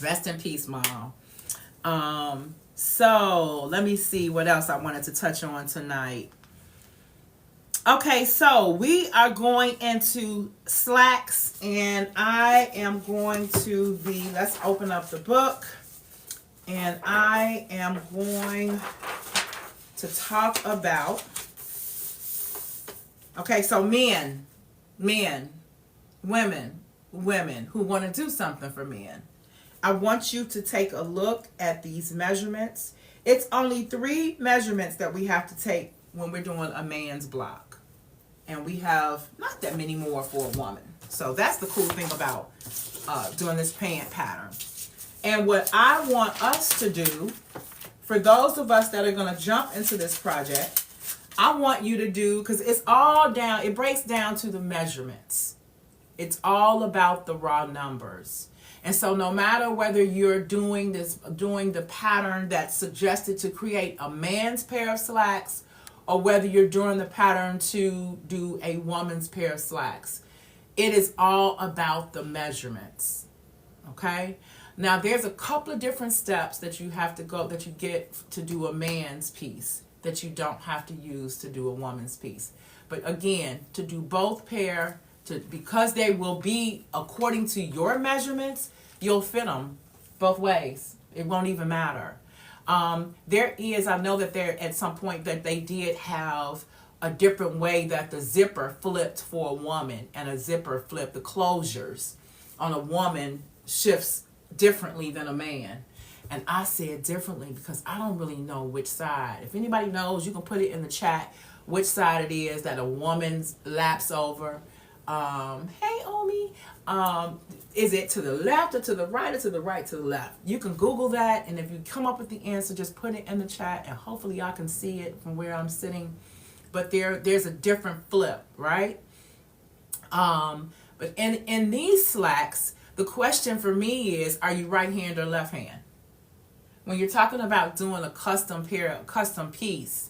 Rest in peace, Mom. So let me see what else I wanted to touch on tonight. Okay, so we are going into slacks, and I am going to be, let's open up the book, and I am going to talk about, okay, so men, women who want to do something for men. I want you to take a look at these measurements. It's only 3 measurements that we have to take when we're doing a man's block. And we have not that many more for a woman. So that's the cool thing about doing this pant pattern. And what I want us to do, for those of us that are going to jump into this project, I want you to do, because it's all down, it breaks down to the measurements. It's all about the raw numbers. And so no matter whether you're doing the pattern that's suggested to create a man's pair of slacks, or whether you're doing the pattern to do a woman's pair of slacks, it is all about the measurements. Okay? Now there's a couple of different steps that you have to go, that you get to do a man's piece, that you don't have to use to do a woman's piece. But again, to do both pair, because they will be according to your measurements, you'll fit them both ways. It won't even matter. There is, I know that there at some point that they did have a different way that the zipper flipped for a woman, and a zipper flip, the closures on a woman shifts differently than a man. And I said differently because I don't really know which side. If anybody knows, you can put it in the chat which side it is that a woman's laps over. Hey, Omi. Is it to the left or to the right, or to the right to the left? You can Google that, and if you come up with the answer, just put it in the chat, and hopefully y'all can see it from where I'm sitting. But there's a different flip, right? But in these slacks, the question for me is, are you right hand or left hand? When you're talking about doing a custom piece,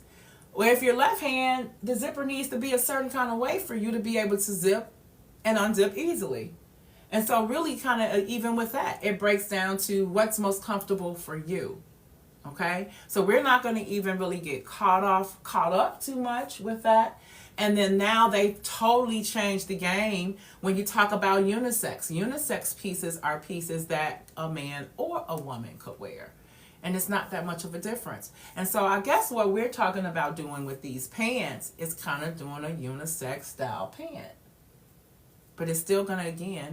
well, if you're left hand, the zipper needs to be a certain kind of way for you to be able to zip and unzip easily. And so really kind of even with that, it breaks down to what's most comfortable for you. Okay? So we're not going to even really get caught up too much with that. And then now they've totally changed the game when you talk about unisex. Unisex pieces are pieces that a man or a woman could wear. And it's not that much of a difference. And so I guess what we're talking about doing with these pants is kind of doing a unisex style pant. But it's still going to, again,